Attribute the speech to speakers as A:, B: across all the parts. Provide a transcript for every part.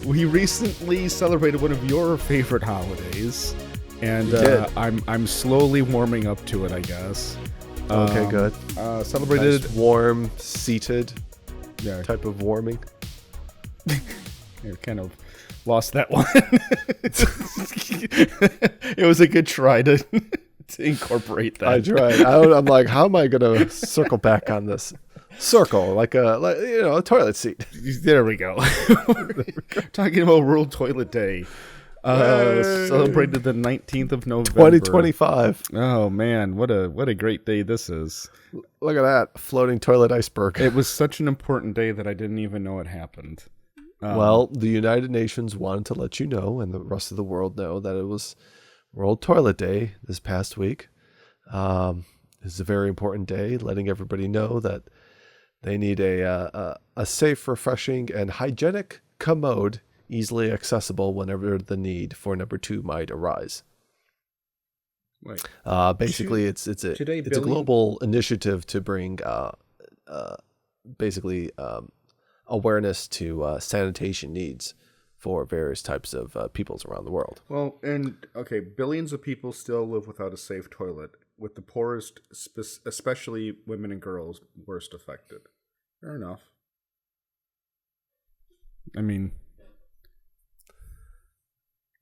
A: we recently celebrated one of your favorite holidays, and I'm slowly warming up to it, I guess.
B: Okay, good.
A: Celebrated
B: nice warm, seated
A: yeah,
B: type of warming.
A: I kind of lost that one. It was a good try to incorporate that.
B: I tried. I'm like, how am I going to circle back on this? Circle, like a toilet seat.
A: There we go. Talking about World Toilet Day. Celebrated the 19th of November.
B: 2025.
A: Oh man, what a great day this is.
B: Look at that floating toilet iceberg.
A: It was such an important day that I didn't even know it happened.
B: Well, the United Nations wanted to let you know, and the rest of the world know, that it was World Toilet Day this past week. This is a very important day, letting everybody know that they need a safe, refreshing, and hygienic commode, easily accessible whenever the need for number 2 might arise.
A: Wait.
B: Basically, it's a global initiative to bring awareness to sanitation needs for various types of peoples around the world.
A: Well, and okay, billions of people still live without a safe toilet, with the poorest, especially women and girls, worst affected. Fair enough. I mean,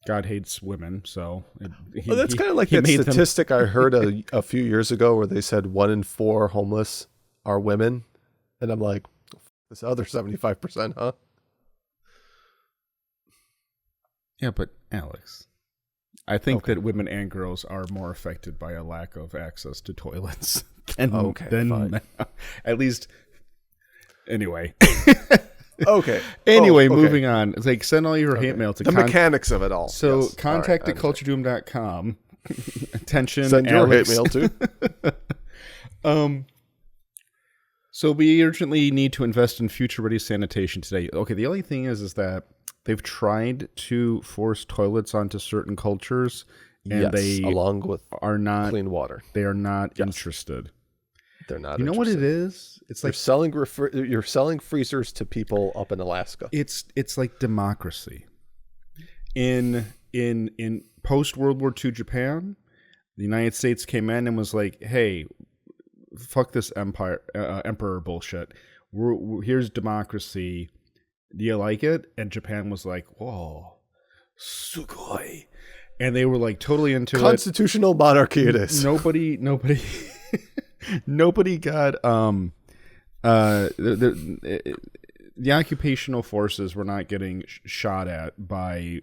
A: God hates women, so...
B: that's kind of like that statistic I heard a few years ago where they said 1 in 4 homeless are women. And I'm like, this other 75%, huh?
A: Yeah, but Alex, I think that women and girls are more affected by a lack of access to toilets than
B: fine.
A: At least... Anyway.
B: Okay.
A: Anyway, moving on. It's like, send all your hate mail to
B: the mechanics of it all.
A: So yes. Contact at culturedoom.com. Attention.
B: Send your hate mail too.
A: So we urgently need to invest in future-ready sanitation today. Okay, the only thing is that they've tried to force toilets onto certain cultures, and they
B: along with
A: are not
B: clean water.
A: They are not interested.
B: They're not.
A: You know what it is? It's like
B: you're selling freezers to people up in Alaska.
A: It's like democracy. In post World War II Japan, the United States came in and was like, "Hey, fuck this emperor bullshit. Here's democracy. Do you like it?" And Japan was like, "Whoa, sugoi," and they were like totally into
B: constitutional monarchy. It is.
A: Nobody. Nobody got the occupational forces were not getting shot at by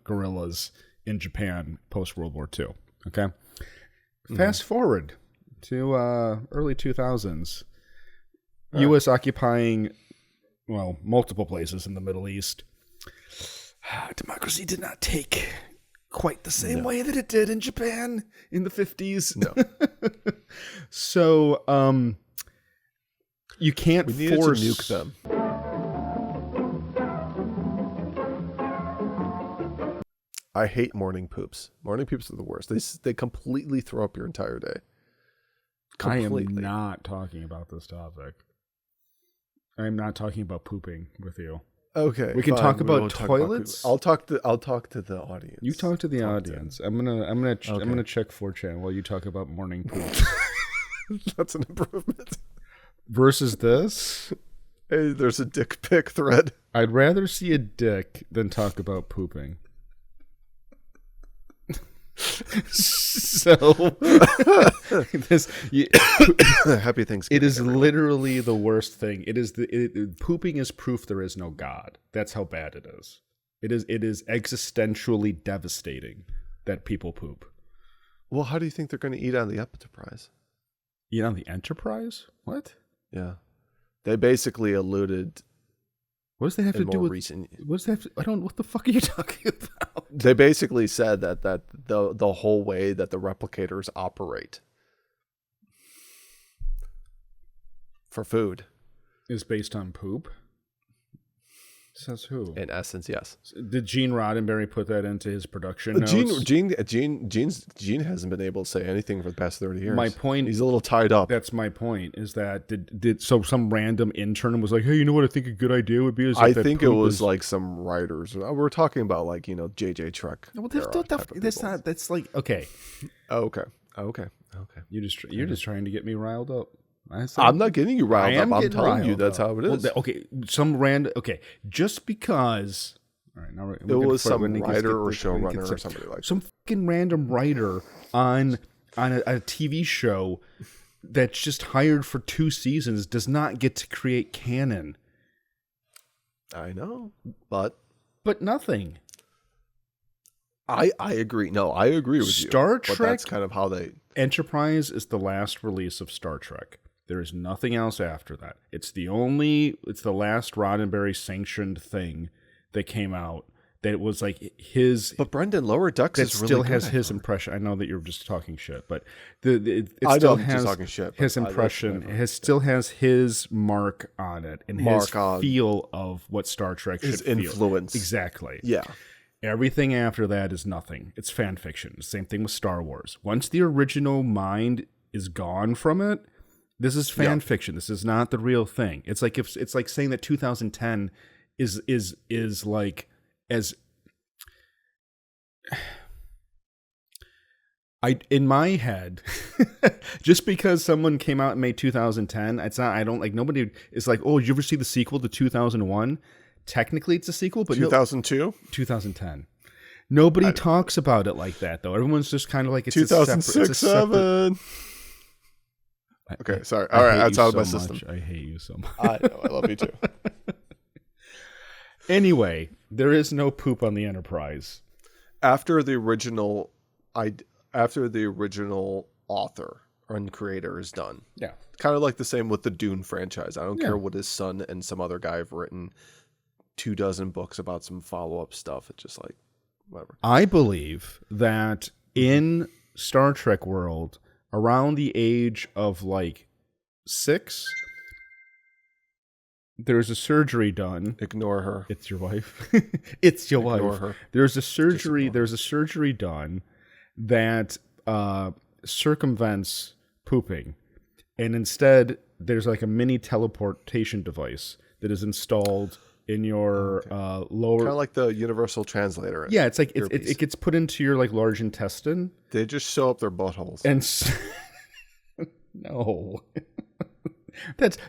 A: guerrillas in Japan post World War II. Okay, fast forward to early 2000s, U.S. occupying multiple places in the Middle East. Democracy did not take quite the same way that it did in Japan in the 50s.
B: No.
A: So, you can't
B: we needed
A: force...
B: to nuke them. I hate morning poops. Morning poops are the worst. They completely throw up your entire day. Completely.
A: I am not talking about this topic. I am not talking about pooping with you.
B: Okay,
A: we can talk about toilets.
B: I'll talk to the audience.
A: You talk to the audience. I'm gonna check 4chan while you talk about morning poop.
B: That's an improvement.
A: Versus this,
B: hey, there's a dick pic thread.
A: I'd rather see a dick than talk about pooping. So
B: happy Thanksgiving.
A: It is literally the worst thing. Pooping is proof there is no God. That's how bad it is. It is existentially devastating that people poop.
B: Well, how do you think they're going to eat on the Enterprise?
A: Eat on the Enterprise? What?
B: Yeah, they basically alluded.
A: What does that have to do with
B: recent?
A: What the fuck are you talking about?
B: They basically said that the whole way that the replicators operate for food
A: is based on poop. Says who?
B: In essence, yes.
A: Did Gene Roddenberry put that into his production notes?
B: Gene hasn't been able to say anything for the past 30 years.
A: My point.
B: He's a little tied up.
A: That's my point. Is that did some random intern was like, hey, you know what I think a good idea would be? Is
B: I think it was like some writers. We're talking about like JJ Trek.
A: Well, that's not. That's like okay.
B: Okay.
A: You're just trying to get me riled up.
B: I'm not getting you riled up. I'm telling you that's how it is.
A: Well, okay, just because. All right, now
B: it was some writer or showrunner or somebody like
A: some fucking random writer on a TV show that's just hired for 2 seasons does not get to create canon.
B: I know, but
A: nothing.
B: I agree. No, I agree with
A: Star Trek.
B: But that's kind of how they.
A: Enterprise is the last release of Star Trek. There is nothing else after that. It's the last Roddenberry sanctioned thing that came out that was like his.
B: But Brendan, Lower Decks is really
A: still
B: good,
A: has his impression. I know that you're just talking shit, but it
B: I
A: still
B: know
A: has
B: just talking shit,
A: his impression. It still has his mark on it and his feel of what Star Trek should feel.
B: His influence.
A: Exactly.
B: Yeah.
A: Everything after that is nothing. It's fan fiction. Same thing with Star Wars. Once the original mind is gone from it, this is fan fiction. This is not the real thing. It's like it's like saying that 2010 is like as in my head, just because someone came out and made 2010, it's not. I don't like nobody is like, oh, did you ever see the sequel to 2001? Technically, it's a sequel, but
B: 2002,
A: 2010. Nobody talks about it like that, though. Everyone's just kind of like it's
B: 2006, 7. Okay, sorry. All right, that's out of my system.
A: I hate you so much.
B: I know. I love you too.
A: Anyway, there is no poop on the Enterprise.
B: After the original author and creator is done.
A: Yeah.
B: Kind of like the same with the Dune franchise. I don't care what his son and some other guy have written 24 books about some follow-up stuff. It's just like, whatever.
A: I believe that in Star Trek world, around the age of like 6, there's a surgery done.
B: Ignore her.
A: It's your wife. It's your
B: Ignore
A: wife.
B: her.
A: There's a surgery done that circumvents pooping. And instead, there's like a mini teleportation device that is installed in your lower,
B: kind of like the universal translator.
A: Yeah, it's like it gets put into your like large intestine.
B: They just sew up their buttholes.
A: And no,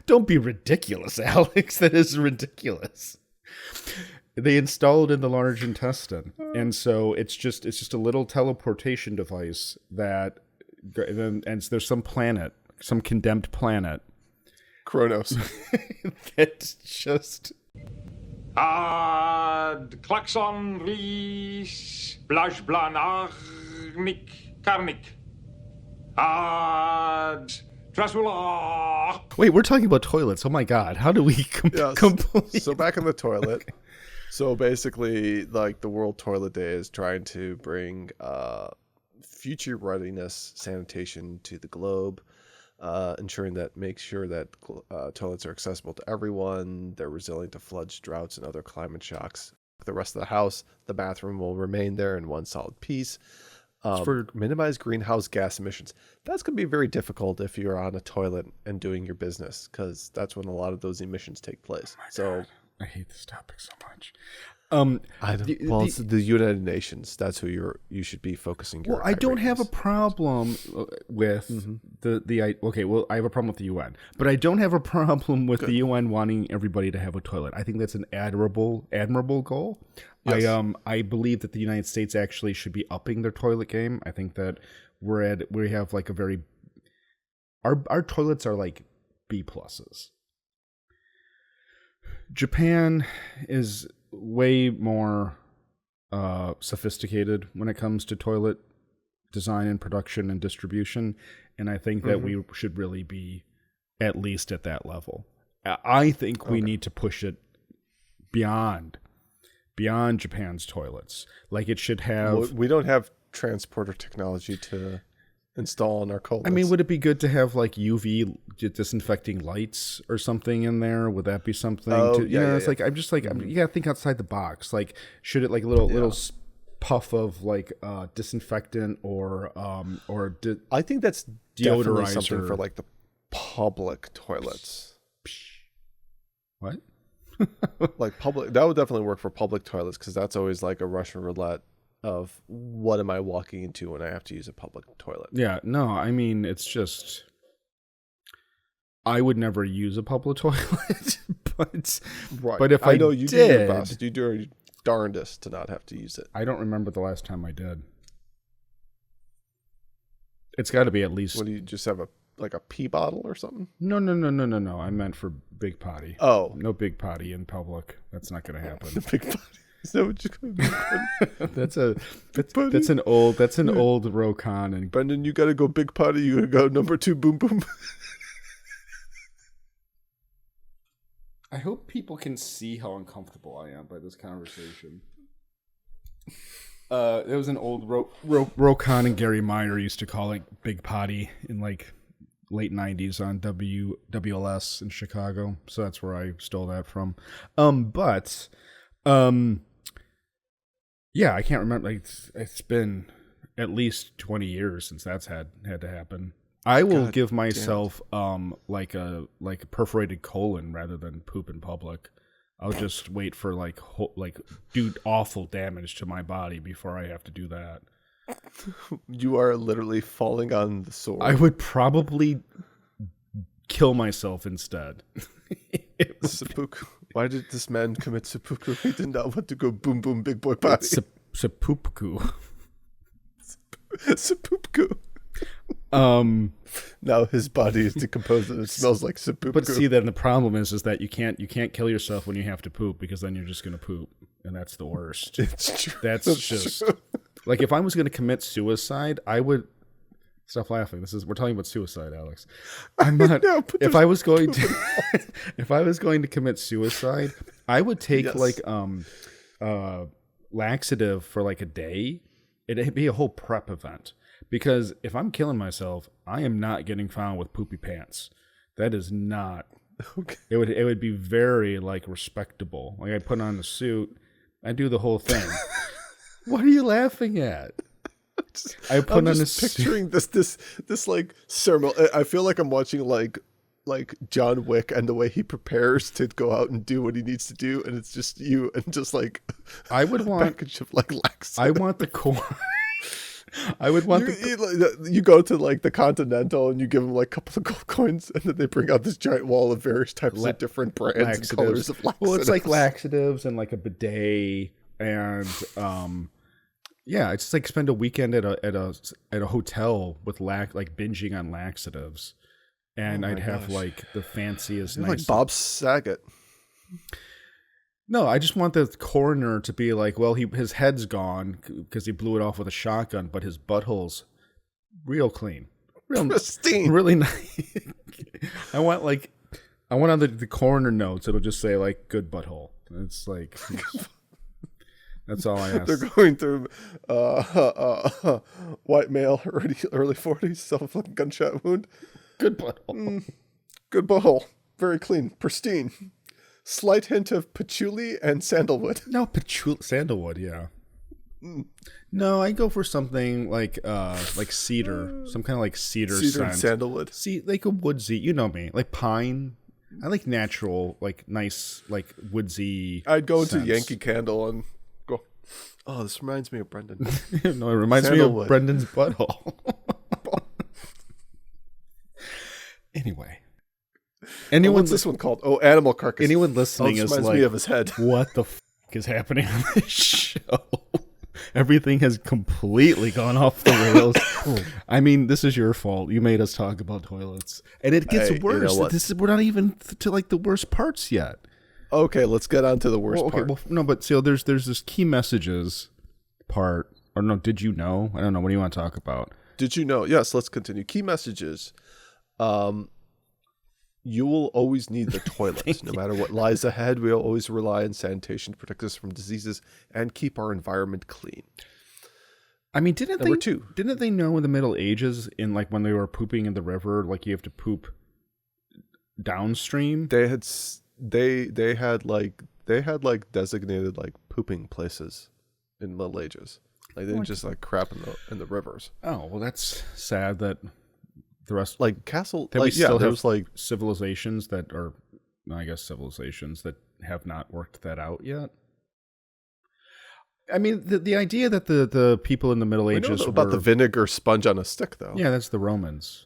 A: don't be ridiculous, Alex. That is ridiculous. They install it in the large intestine, and so it's just a little teleportation device that, and there's some planet, some condemned planet,
B: Kronos,
A: that's just.
C: Ad klaxon ris blash blanarnik karnik. Ad trasula.
A: Wait, we're talking about toilets. Oh my god, how do we complete?
B: So back in the toilet. So basically, like the World Toilet Day is trying to bring future readiness sanitation to the globe. Make sure that toilets are accessible to everyone. They're resilient to floods, droughts, and other climate shocks. The rest of the house, the bathroom will remain there in one solid piece. For minimize greenhouse gas emissions. That's going to be very difficult if you're on a toilet and doing your business, because that's when a lot of those emissions take place.
A: God. I hate this topic so much.
B: It's the United Nations. That's who you should be focusing your.
A: Well, I don't have a problem with I have a problem with the UN, but I don't have a problem with the UN wanting everybody to have a toilet. I think that's an admirable goal. Yes. I believe that the United States actually should be upping their toilet game. I think that we have like a very our toilets are like B pluses. Japan is way more sophisticated when it comes to toilet design and production and distribution, and I think that we should really be at least at that level. I think we need to push it beyond Japan's toilets. Like it should have.
B: We don't have transporter technology to install on our colons.
A: I mean, would it be good to have like UV disinfecting lights or something in there? Would that be something? It's like I'm just like you gotta think outside the box. Like, should it like a little puff of like disinfectant or
B: I think that's definitely
A: deodorizer.
B: something for like the public toilets.
A: What?
B: Like public, that would definitely work for public toilets because that's always like a Russian roulette of what am I walking into when I have to use a public toilet.
A: Yeah, no, I mean it's just I would never use a public toilet, but if I
B: know you
A: did,
B: do your best, you do your darndest to not have to use it.
A: I don't remember the last time I did. It's got to be at least.
B: What do you just have a pee bottle or something?
A: No. I meant for big potty.
B: Oh,
A: no big potty in public. That's not going to happen.
B: The big potty. Is that what you're going to do?
A: That's an old Rokon and
B: Brendan. You got to go big potty. You got to go number 2. Boom boom.
A: I hope people can see how uncomfortable I am by this conversation. There was an old Rokon and Gary Meyer used to call it big potty in like late 90s on WLS in Chicago. So that's where I stole that from. Yeah, I can't remember. Like, it's been at least 20 years since that's had to happen. I will give myself like a perforated colon rather than poop in public. I'll just wait for like do awful damage to my body before I have to do that.
B: You are literally falling on the sword.
A: I would probably kill myself instead.
B: Seppuku. Why did this man commit seppuku? He did not want to go boom boom big boy potty.
A: Seppuku.
B: Seppuku. Now his body is decomposed and it smells like seppuku.
A: But see, then the problem is that you can't kill yourself when you have to poop because then you're just gonna poop, and that's the worst.
B: It's true.
A: That's just true. Like if I was gonna commit suicide, I would stop laughing. We're talking about suicide, Alex. I'm not. If I was going to commit suicide, I would take laxative for like a day. It'd be a whole prep event. Because if I'm killing myself, I am not getting found with poopy pants. That is not. Okay. It would be very like respectable. Like I put on the suit, I do the whole thing. What are you laughing at? I'm
B: just picturing this like sermon. I feel like I'm watching like John Wick and the way he prepares to go out and do what he needs to do, and it's just you and just like
A: I would want
B: package of like laxative.
A: I want the core. I would want
B: you go to like the Continental and you give them like a couple of gold coins and then they bring out this giant wall of various types of different brands and colors of laxatives.
A: Well, it's like laxatives and like a bidet and yeah, it's just like spend a weekend at a hotel with like binging on laxatives, and I'd have like the fanciest,
B: like Bob Saget.
A: No, I just want the coroner to be like, well, his head's gone because he blew it off with a shotgun, but his butthole's real clean, real
B: pristine,
A: really nice. I want on the coroner notes, it'll just say like good butthole. It's like that's all I ask.
B: They're going through white male, early 40s, self-inflicted gunshot wound.
A: Good butthole.
B: Good butthole. Very clean, pristine. Slight hint of patchouli and sandalwood.
A: No, sandalwood, yeah. No, I go for something like cedar, some kind of like cedar scent.
B: And sandalwood.
A: See, like a woodsy, you know me, like pine. I like natural, like nice, like woodsy.
B: I'd go into Yankee Candle and go, oh, this reminds me of Brendan.
A: No, it reminds me of Brendan's butthole. Anyway.
B: What's this one called? Oh, Animal Carcass.
A: Anyone listening is
B: reminds
A: like,
B: me of his head.
A: What the is happening on this show? Everything has completely gone off the rails. I mean, this is your fault. You made us talk about toilets, and it gets worse. You know we're not even to like the worst parts yet.
B: Okay, let's get on to the worst part.
A: Well, no, but so there's this key messages part. Or no, did you know? I don't know. What do you want to talk about?
B: Did you know? Yes, let's continue. Key messages. You will always need the toilet. No matter what lies ahead, we'll always rely on sanitation to protect us from diseases and keep our environment clean.
A: I mean, didn't
B: Number
A: they?
B: two.
A: Didn't they know in the Middle Ages, in like when they were pooping in the river, like you have to poop downstream?
B: They had they had like designated like pooping places in Middle Ages. Like they didn't just like crap in the rivers.
A: Oh well, that's sad that the rest
B: Like castle,
A: that we
B: like yeah,
A: still
B: there
A: have
B: was like
A: civilizations that are, I guess, civilizations that have not worked that out yet. I mean, the idea that the people in the Middle
B: we know
A: Ages
B: about
A: were,
B: the vinegar sponge on a stick though.
A: yeah, that's the Romans.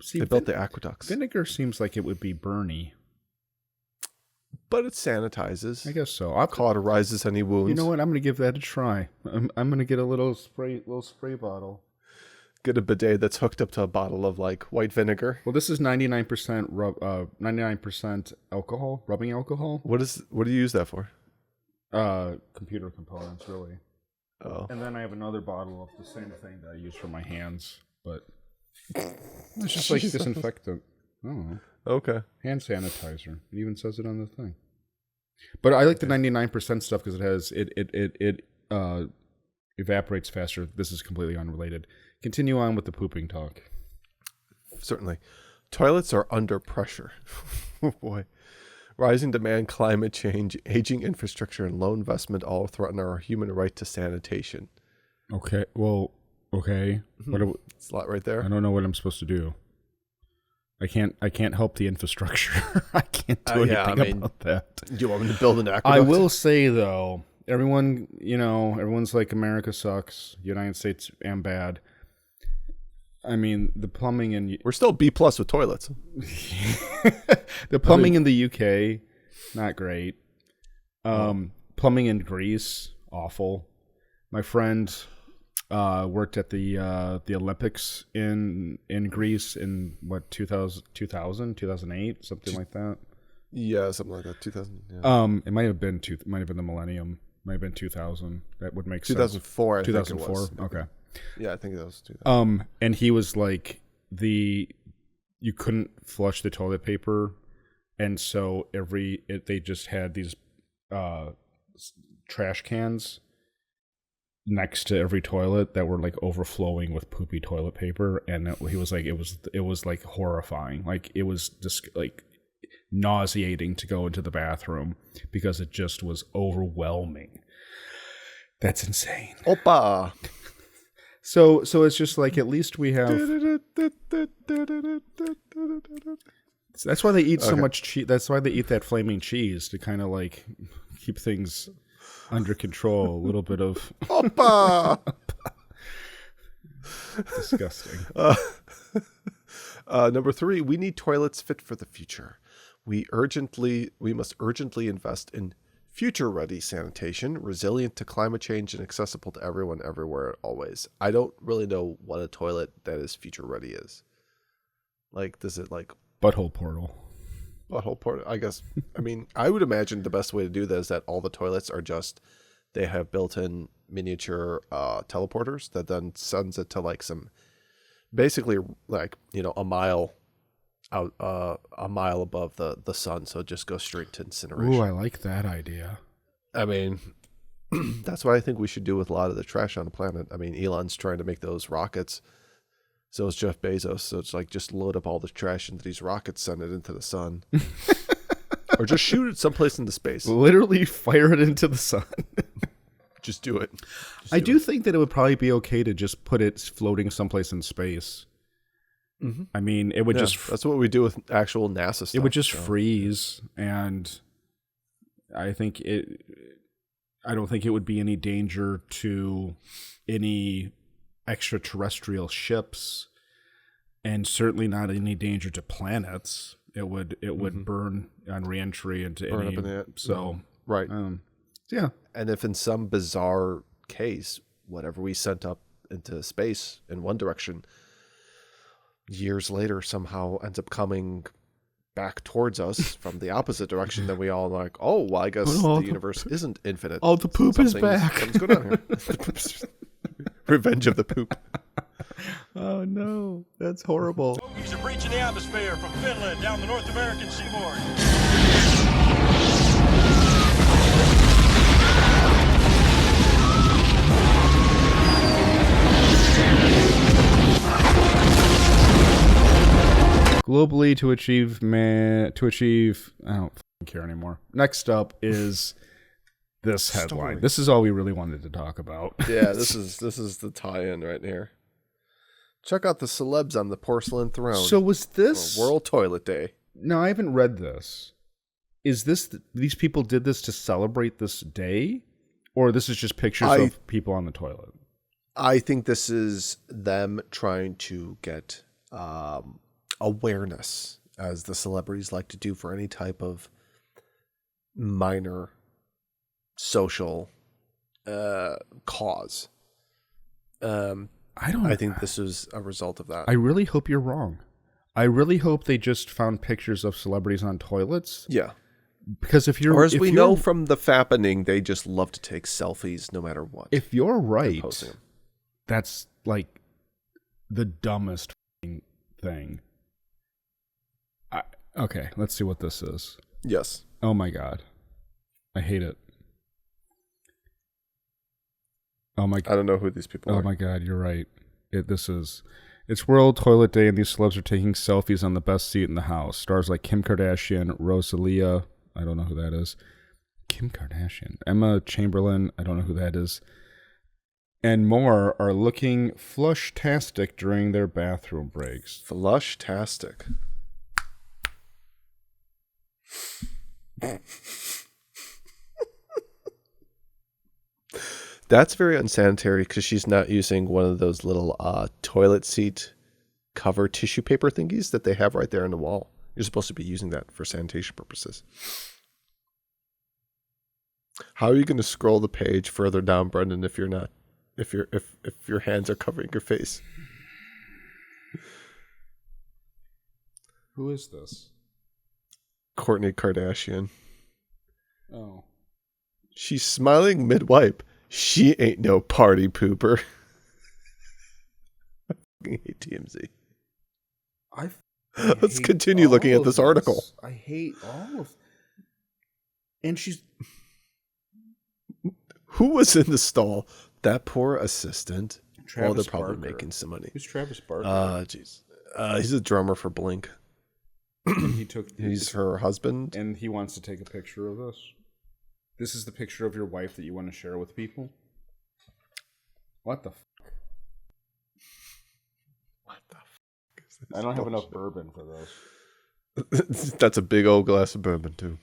A: See,
B: They built the aqueducts,
A: vinegar seems like it would be Bernie.
B: but it sanitizes.
A: I guess so.
B: Cauterizes any wounds.
A: You know what? I'm going to give that a try. I'm going to get a little spray bottle.
B: Get a bidet that's hooked up to a bottle of like white vinegar.
A: Well, this is 99% 99% alcohol, rubbing alcohol.
B: What do you use that for?
A: Computer components, really.
B: Oh,
A: And then I have another bottle of the same thing that I use for my hands, but it's just like disinfectant. I don't know.
B: okay.
A: Hand sanitizer. It even says it on the thing. But I like the 99% stuff because it has it evaporates faster. This is completely unrelated. Continue on with the pooping talk.
B: Certainly. Toilets are under pressure. Oh boy. Rising demand, climate change, aging infrastructure, and low investment all threaten our human right to sanitation.
A: Okay. Well, okay.
B: It's a lot right there.
A: I don't know what I'm supposed to do. I can't help the infrastructure. I can't do anything about that.
B: Do you want me to build an aqueduct?
A: I will say though, everyone's like America sucks, United States am bad. I mean, the plumbing in
B: We're still B+ with toilets.
A: the plumbing in the UK, not great. Plumbing in Greece, awful. My friend worked at the Olympics in Greece in what 2008, something like that.
B: Yeah, something like that. 2000. Yeah.
A: It might have been the millennium. Might have been 2000. That would make
B: 2004.
A: sense. 2004.
B: I think it was.
A: Okay.
B: Yeah, I think that was 2000.
A: And he was like you couldn't flush the toilet paper, and so they just had these trash cans next to every toilet that were like overflowing with poopy toilet paper, and he was like it was like horrifying, like it was just like nauseating to go into the bathroom because it just was overwhelming. That's insane.
B: Opa.
A: So it's just like at least we have. That's why they eat so much cheese. That's why they eat that flaming cheese to kind of like keep things under control. A little bit of
B: Opa.
A: disgusting.
B: Number 3, we need toilets fit for the future. We must urgently invest in future-ready sanitation, resilient to climate change, and accessible to everyone, everywhere, always. I don't really know what a toilet that is future-ready is. Like, does it like
A: Butthole portal.
B: butthole port? I guess. I mean, I would imagine the best way to do that is that all the toilets are they have built-in miniature teleporters that then sends it to like some, basically like a mile out, a mile above the sun, so it just goes straight to incineration.
A: Ooh, I like that idea.
B: I mean, that's what I think we should do with a lot of the trash on the planet. I mean, Elon's trying to make those rockets. So is Jeff Bezos. So it's like just load up all the trash into these rockets, send it into the sun. Or just shoot it someplace into space.
A: Literally fire it into the sun.
B: Just do it.
A: I do think that it would probably be okay to just put it floating someplace in space.
B: Mm-hmm.
A: I mean, it would
B: that's what we do with actual NASA stuff.
A: It would just freeze, and I don't think it would be any danger to any extraterrestrial ships, and certainly not any danger to planets. It would burn on reentry into
B: burn
A: any.
B: Up in it.
A: So
B: right,
A: yeah.
B: And if in some bizarre case, whatever we sent up into space in one direction, years later somehow ends up coming back towards us from the opposite direction, then we all like, oh, well, I guess the universe isn't infinite.
A: Oh, the poop is back.
B: Something's going on here. Revenge of the poop.
A: Oh no, that's horrible.
D: Bogies are breaching the atmosphere from Finland down the North American seaboard.
A: globally to achieve I don't care anymore. Next up is this headline. This is all we really wanted to talk about.
B: Yeah, this is the tie-in right here. Check out the celebs on the porcelain throne.
A: So was this
B: World Toilet Day?
A: No, I haven't read this. Is this these people did this to celebrate this day, or this is just pictures of people on the toilet?
B: I think this is them trying to get awareness, as the celebrities like to do for any type of minor social cause. I think this is a result of that.
A: I really hope you're wrong. I really hope they just found pictures of celebrities on toilets.
B: Yeah.
A: Because if you're...
B: Or as we know from the fappening, they just love to take selfies no matter what.
A: If you're right, that's like the dumbest thing. Okay, let's see what this is.
B: Yes.
A: Oh my God. I hate it. Oh my God.
B: I don't know who these people are.
A: Oh my God, you're right. It's World Toilet Day, and these celebs are taking selfies on the best seat in the house. Stars like Kim Kardashian, Rosalia, I don't know who that is. Kim Kardashian, Emma Chamberlain, I don't know who that is. And more are looking flush-tastic during their bathroom breaks.
B: Flush-tastic. That's very unsanitary because she's not using one of those little toilet seat cover tissue paper thingies that they have right there on the wall. You're supposed to be using that for sanitation purposes. How are you going to scroll the page further down, Brendan, if you're not, if your hands are covering your face?
A: Who is this?
B: Kourtney Kardashian.
A: Oh.
B: She's smiling mid-wipe. She ain't no party pooper. I fucking hate TMZ. Let's continue looking at this article.
A: I hate all of... And she's...
B: Who was in the stall? That poor assistant.
A: Travis
B: they're probably
A: Barker.
B: making some money.
A: Who's Travis Barker?
B: Jeez. He's a drummer for Blink.
A: And
B: He's her husband.
A: And he wants to take a picture of this. This is the picture of your wife that you want to share with people? What the fuck?
B: What the fuck is this?
A: I don't have enough bourbon for this.
B: That's a big old glass of bourbon, too.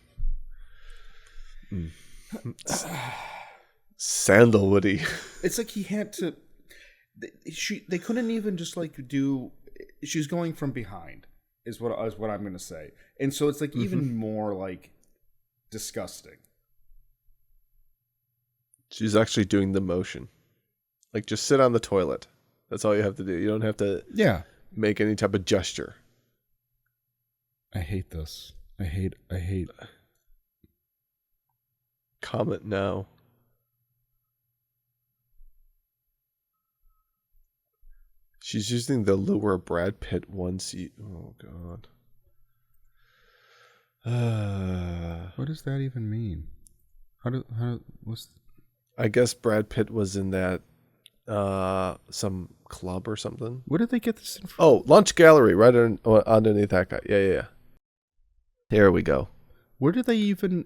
B: Sandalwoody.
A: It's like he had to... They couldn't even just like do... She's going from behind, is what I'm going to say. And so it's like even more like disgusting.
B: She's actually doing the motion. Like, just sit on the toilet. That's all you have to do. You don't have to make any type of gesture.
A: I hate this. I hate.
B: Comment now. She's using the lure Brad Pitt once. Oh, God.
A: What does that even mean? What's...
B: I guess Brad Pitt was in that some club or something.
A: Where did they get this from?
B: Oh, Lunch Gallery, right underneath that guy. Yeah. Here we go.
A: Where did they even...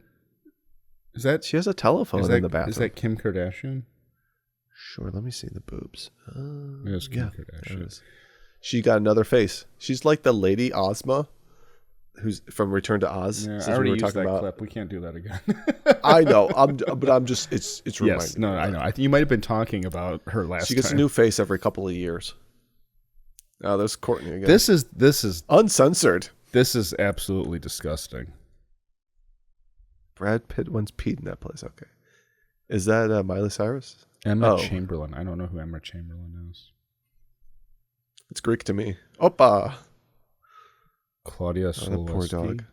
A: Is that...
B: She has a telephone in the bathroom.
A: Is that Kim Kardashian?
B: Sure, let me see the boobs.
A: Yes, Kim Kardashian.
B: She got another face. She's like the Lady Ozma, who's from Return to Oz.
A: Yeah, I already used that clip. We can't do that again.
B: I know. But I'm just. It's reminding.
A: Yes. No, I know. I think you might have been talking about her last.
B: She gets a new face every couple of years. Oh, there's Kourtney again.
A: This is
B: uncensored.
A: This is absolutely disgusting.
B: Brad Pitt once peed in that place. Okay, is that Miley Cyrus?
A: Emma Chamberlain. I don't know who Emma Chamberlain is.
B: It's Greek to me. Opa.
A: Claudia Sulewski.
B: Poor dog.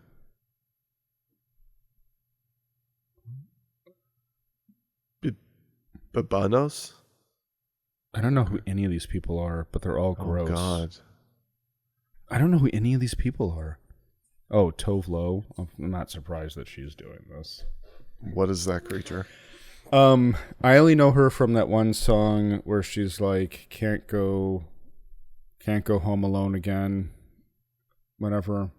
B: Babanos?
A: I don't know who any of these people are, but they're all gross.
B: Oh, God.
A: I don't know who any of these people are. Oh, Tove Lo. I'm not surprised that she's doing this.
B: What is that creature?
A: I only know her from that one song where she's like, can't go home alone again. whatever.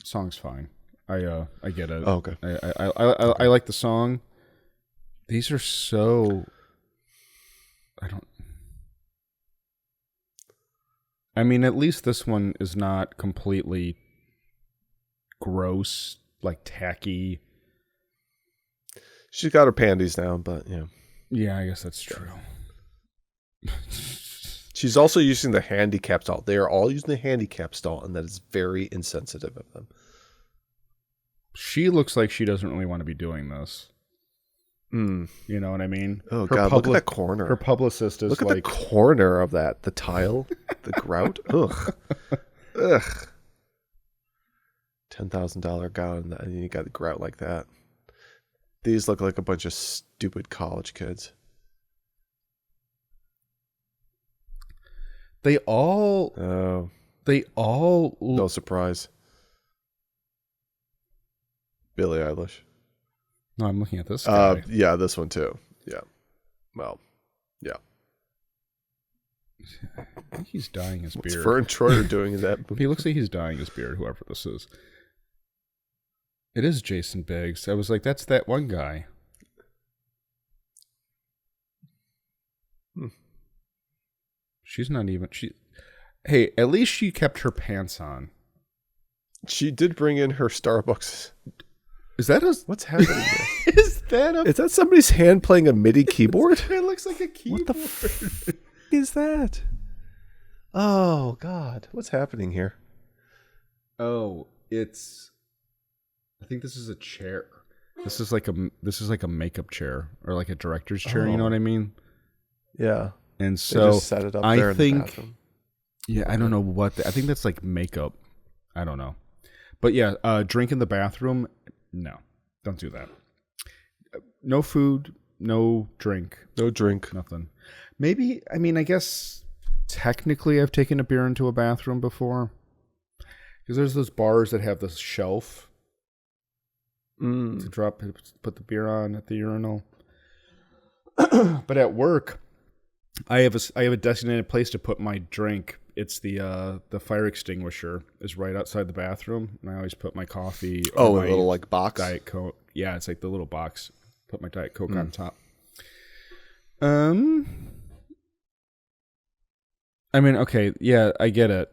A: Song's fine. I get it.
B: Oh, okay.
A: I like the song. These are so. I mean, at least this one is not completely gross, like tacky.
B: She's got her panties down, but yeah.
A: Yeah, I guess that's true.
B: She's also using the handicap stall. They are all using the handicap stall, and that is very insensitive of them.
A: She looks like she doesn't really want to be doing this. You know what I mean?
B: Oh, God, look at that corner.
A: Her publicist is
B: look at
A: like...
B: the corner of that. The tile, the grout. Ugh. Ugh. $10,000 gown, and you got the grout like that. These look like a bunch of stupid college kids.
A: They all...
B: No surprise. Billie Eilish.
A: No, I'm looking at this guy.
B: Yeah, this one too. Yeah. Well, yeah.
A: I think he's dyeing his
B: What's
A: beard.
B: Fern Troyer doing in that?
A: He looks like he's dyeing his beard, whoever this is. It is Jason Biggs. I was like, that's that one guy. She's not even... Hey, at least she kept her pants on.
B: She did bring in her Starbucks.
A: Is that a...
B: What's happening there?
A: Is that
B: somebody's hand playing a MIDI keyboard?
A: It looks like a keyboard.
B: What the f is that? Oh, God. What's happening here?
A: Oh, it's... I think this is a chair. This is like a makeup chair or like a director's chair. You know what I mean?
B: Yeah.
A: And
B: They
A: so
B: just set it up there in the bathroom.
A: Yeah, I don't know what. I think that's like makeup. I don't know. But yeah, drink in the bathroom. No, don't do that. No food, no drink.
B: No drink.
A: Nothing. Maybe, I mean, I guess technically I've taken a beer into a bathroom before. Because there's those bars that have this shelf to put the beer on at the urinal. But at work, I have a designated place to put my drink. It's the fire extinguisher is right outside the bathroom, and I always put my coffee.
B: Oh,
A: my
B: a little like box.
A: Diet Coke. Yeah, it's like the little box. Put my Diet Coke on top. I mean, okay, yeah, I get it.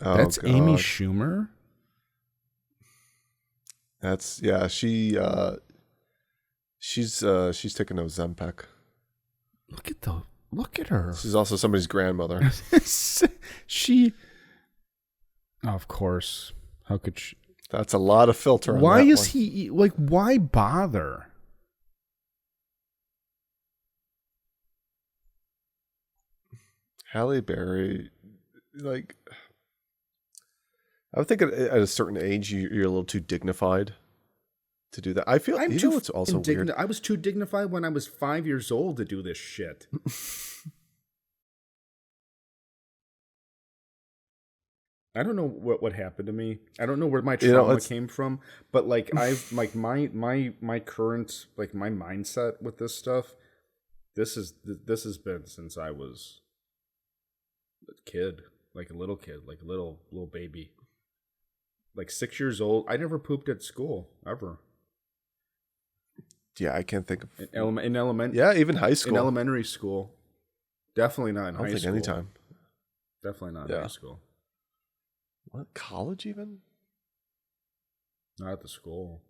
B: Oh,
A: That's
B: God.
A: Amy Schumer?
B: That's she's taking Ozempic.
A: Look at her.
B: She's also somebody's grandmother.
A: Of course. How could she?
B: That's a lot of filter on
A: Why
B: that
A: is
B: one.
A: he like? Why bother?
B: Halle Berry, like, I would think at a certain age you're a little too dignified to do that. I feel it's also weird.
A: I was too dignified when I was 5 years old to do this shit. I don't know what happened to me. I don't know where my trauma came from, but like I've like my current like my mindset with this stuff. This has been since I was a kid, like a little kid, like a little baby, like 6 years old. I never pooped at school ever.
B: Yeah, I can't think of
A: in elementary.
B: Yeah, even high school.
A: In elementary school, definitely not in high school.
B: I don't think anytime.
A: Definitely not in high school.
B: What, college even?
A: Not at the school.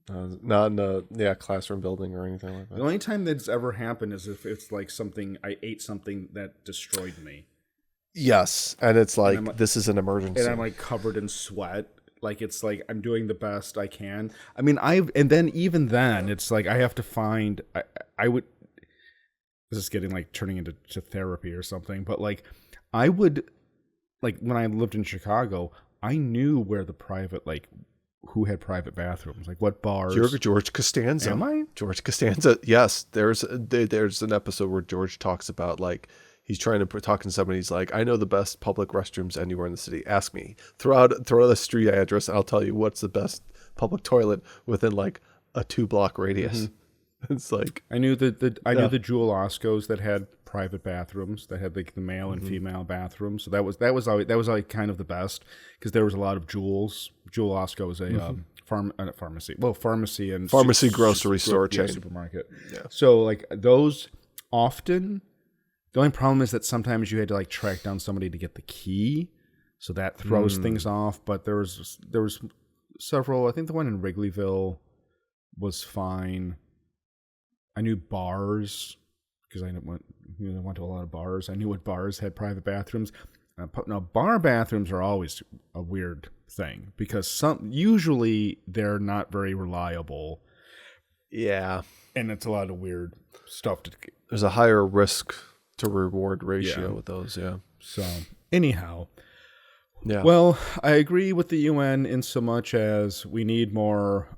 B: Not in a classroom building or anything like that.
A: The only time that's ever happened is if it's like something I ate something that destroyed me.
B: Yes, and it's like this is an emergency,
A: and I'm like covered in sweat. Like it's like I'm doing the best I can. I mean, even then, it's like I have to find. I would. This is getting like turning into therapy or something, but like I would. Like when I lived in Chicago, I knew where the private, like who had private bathrooms, like what bars.
B: George Costanza.
A: Am I?
B: George Costanza. Yes, there's an episode where George talks about like he's trying to talking to somebody. He's like, I know the best public restrooms anywhere in the city. Ask me. Throw out a street address, and I'll tell you what's the best public toilet within like a 2-block radius. It's like
A: I knew I knew the Jewel Oscos that had private bathrooms that had like the male and female bathrooms. So that was always kind of the best because there was a lot of Jewels. Jewel Osco is a pharmacy and
B: grocery store chain.
A: Supermarket. Yeah. So like those often. The only problem is that sometimes you had to like track down somebody to get the key, so that throws things off. But there was several. I think the one in Wrigleyville was fine. I knew bars because I went to a lot of bars. I knew what bars had private bathrooms. Now bar bathrooms are always a weird thing because usually they're not very reliable.
B: Yeah,
A: and it's a lot of weird stuff.
B: There's a higher risk to reward ratio with those, yeah.
A: So anyhow,
B: yeah.
A: Well, I agree with the UN in so much as we need more.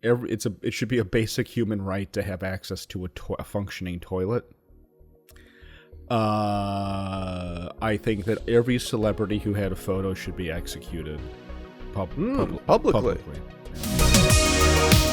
A: It should be a basic human right to have access to a functioning toilet. I think that every celebrity who had a photo should be executed publicly.
B: Yeah.